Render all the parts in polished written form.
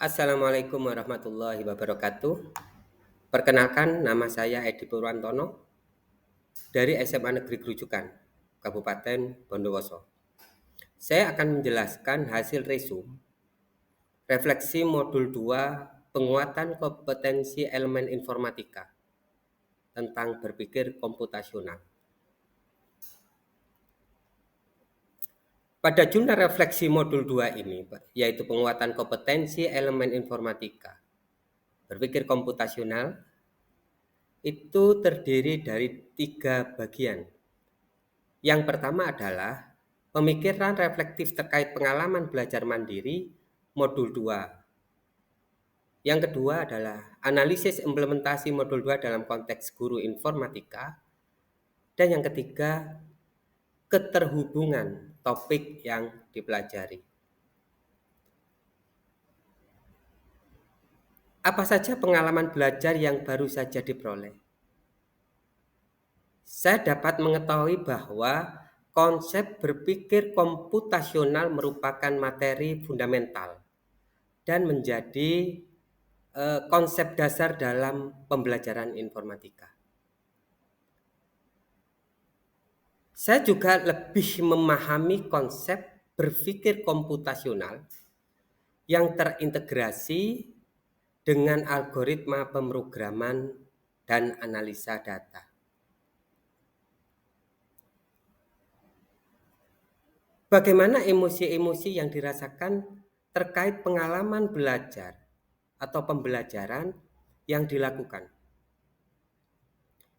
Assalamualaikum warahmatullahi wabarakatuh. Perkenalkan, nama saya Edi Purwantono dari SMA Negeri Grujukan, Kabupaten Bondowoso. Saya akan menjelaskan hasil resum refleksi modul 2 penguatan kompetensi elemen informatika tentang berpikir komputasional. Pada jurnal refleksi modul 2 ini, yaitu penguatan kompetensi elemen informatika berpikir komputasional, itu terdiri dari 3 bagian. Yang pertama adalah pemikiran reflektif terkait pengalaman belajar mandiri modul 2. Yang kedua adalah analisis implementasi modul 2 dalam konteks guru informatika. Dan yang ketiga, keterhubungan topik yang dipelajari. Apa saja pengalaman belajar yang baru saja diperoleh? Saya dapat mengetahui bahwa konsep berpikir komputasional merupakan materi fundamental dan menjadi konsep dasar dalam pembelajaran informatika. Saya juga lebih memahami konsep berpikir komputasional yang terintegrasi dengan algoritma pemrograman dan analisa data. Bagaimana emosi-emosi yang dirasakan terkait pengalaman belajar atau pembelajaran yang dilakukan?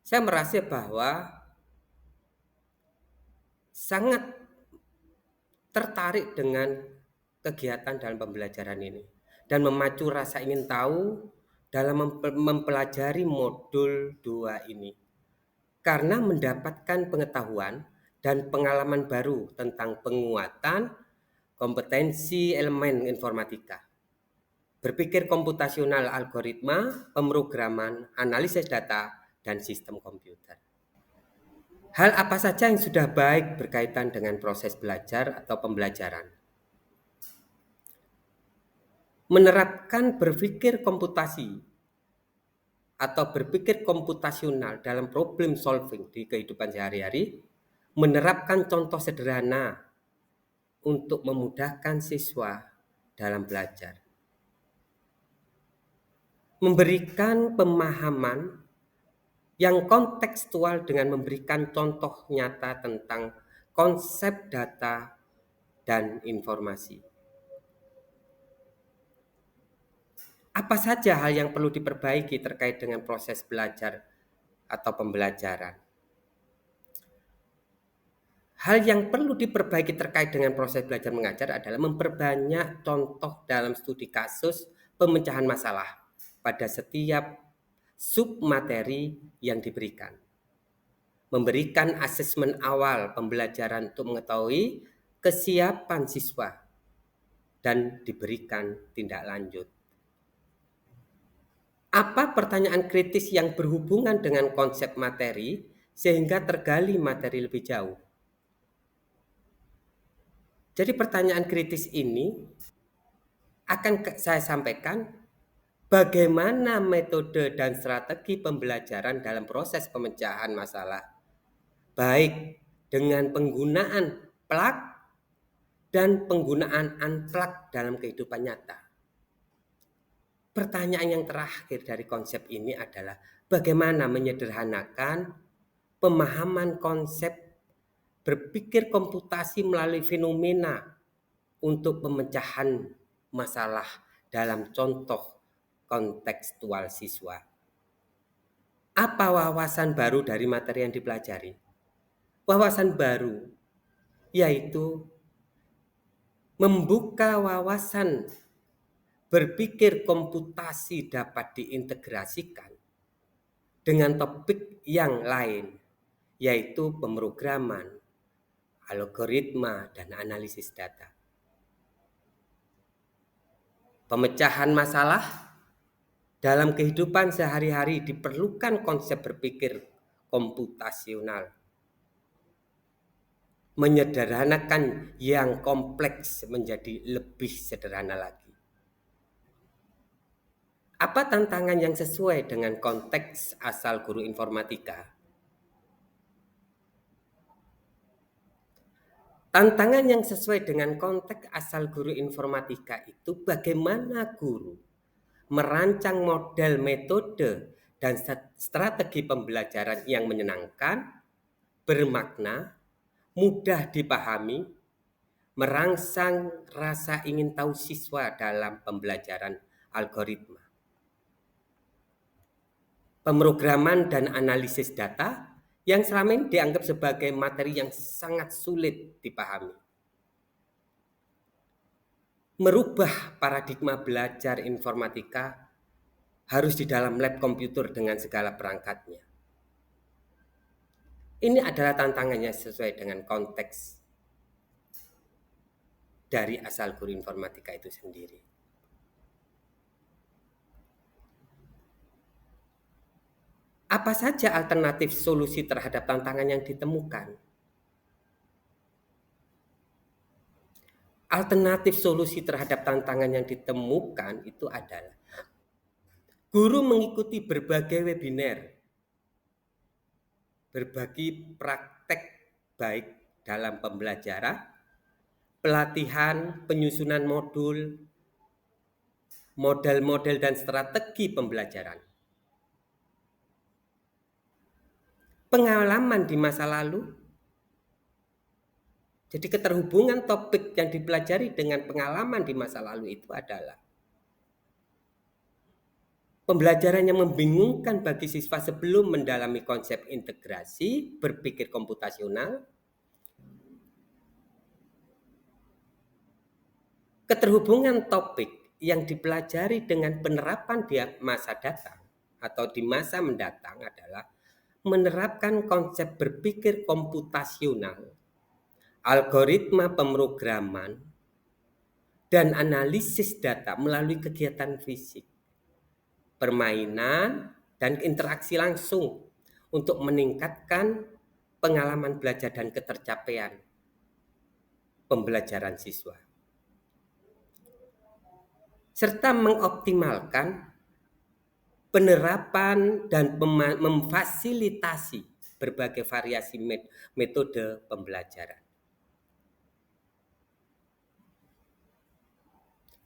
Saya merasa bahwa sangat tertarik dengan kegiatan dalam pembelajaran ini dan memacu rasa ingin tahu dalam mempelajari modul 2 ini karena mendapatkan pengetahuan dan pengalaman baru tentang penguatan kompetensi elemen informatika, berpikir komputasional, algoritma, pemrograman, analisis data, dan sistem komputer. Hal apa saja yang sudah baik berkaitan dengan proses belajar atau pembelajaran? Menerapkan berpikir komputasi atau berpikir komputasional dalam problem solving di kehidupan sehari-hari, menerapkan contoh sederhana untuk memudahkan siswa dalam belajar. Memberikan pemahaman yang kontekstual dengan memberikan contoh nyata tentang konsep data dan informasi. Apa saja hal yang perlu diperbaiki terkait dengan proses belajar atau pembelajaran? Hal yang perlu diperbaiki terkait dengan proses belajar mengajar adalah memperbanyak contoh dalam studi kasus pemecahan masalah pada setiap submateri yang diberikan. Memberikan asesmen awal pembelajaran untuk mengetahui kesiapan siswa dan diberikan tindak lanjut. Apa pertanyaan kritis yang berhubungan dengan konsep materi sehingga tergali materi lebih jauh? Jadi pertanyaan kritis ini akan saya sampaikan bagaimana metode dan strategi pembelajaran dalam proses pemecahan masalah, baik dengan penggunaan plug dan penggunaan unplug dalam kehidupan nyata. Pertanyaan yang terakhir dari konsep ini adalah bagaimana menyederhanakan pemahaman konsep berpikir komputasi melalui fenomena untuk pemecahan masalah dalam contoh kontekstual siswa. Apa wawasan baru dari materi yang dipelajari? Wawasan baru yaitu membuka wawasan berpikir komputasi dapat diintegrasikan dengan topik yang lain, yaitu pemrograman, algoritma, dan analisis data. Pemecahan masalah dalam kehidupan sehari-hari diperlukan konsep berpikir komputasional. Menyederhanakan yang kompleks menjadi lebih sederhana lagi. Apa tantangan yang sesuai dengan konteks asal guru informatika? Tantangan yang sesuai dengan konteks asal guru informatika itu bagaimana guru merancang model metode dan strategi pembelajaran yang menyenangkan, bermakna, mudah dipahami, merangsang rasa ingin tahu siswa dalam pembelajaran algoritma. Pemrograman dan analisis data yang selama ini dianggap sebagai materi yang sangat sulit dipahami. Merubah paradigma belajar informatika harus di dalam lab komputer dengan segala perangkatnya. Ini adalah tantangannya sesuai dengan konteks dari asal guru informatika itu sendiri. Apa saja alternatif solusi terhadap tantangan yang ditemukan? Alternatif solusi terhadap tantangan yang ditemukan itu adalah guru mengikuti berbagai webinar, berbagi praktek baik dalam pembelajaran, pelatihan, penyusunan model-model dan strategi pembelajaran. Pengalaman di masa lalu. Jadi keterhubungan topik yang dipelajari dengan pengalaman di masa lalu itu adalah pembelajaran yang membingungkan bagi siswa sebelum mendalami konsep integrasi, berpikir komputasional. Keterhubungan topik yang dipelajari dengan penerapan di masa datang atau di masa mendatang adalah menerapkan konsep berpikir komputasional, algoritma pemrograman, dan analisis data melalui kegiatan fisik, permainan, dan interaksi langsung untuk meningkatkan pengalaman belajar dan ketercapaian pembelajaran siswa. Serta mengoptimalkan penerapan dan memfasilitasi berbagai variasi metode pembelajaran.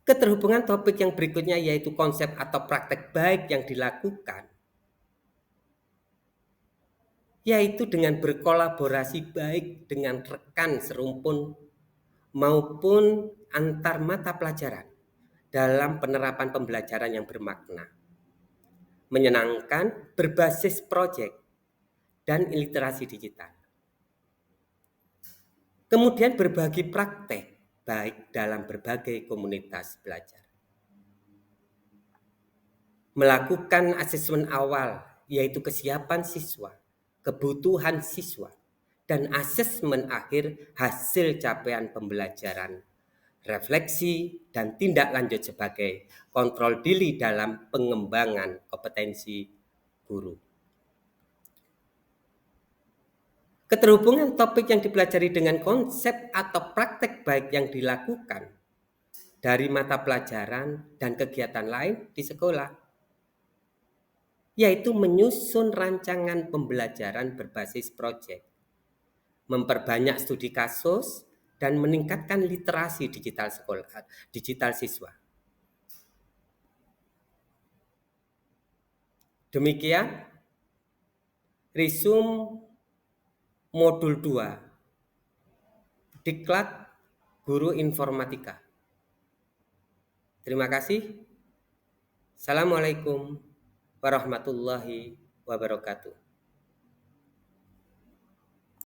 Keterhubungan topik yang berikutnya yaitu konsep atau praktek baik yang dilakukan, yaitu dengan berkolaborasi baik dengan rekan serumpun maupun antar mata pelajaran dalam penerapan pembelajaran yang bermakna, menyenangkan, berbasis proyek, dan literasi digital. Kemudian berbagi praktek baik dalam berbagai komunitas belajar. Melakukan asesmen awal yaitu kesiapan siswa, kebutuhan siswa, dan asesmen akhir hasil capaian pembelajaran, refleksi, dan tindak lanjut sebagai kontrol diri dalam pengembangan kompetensi guru. Keterhubungan topik yang dipelajari dengan konsep atau praktek baik yang dilakukan dari mata pelajaran dan kegiatan lain di sekolah, yaitu menyusun rancangan pembelajaran berbasis proyek, memperbanyak studi kasus, dan meningkatkan literasi digital siswa. Demikian resume modul 2 Diklat Guru Informatika. Terima kasih. Assalamualaikum warahmatullahi wabarakatuh.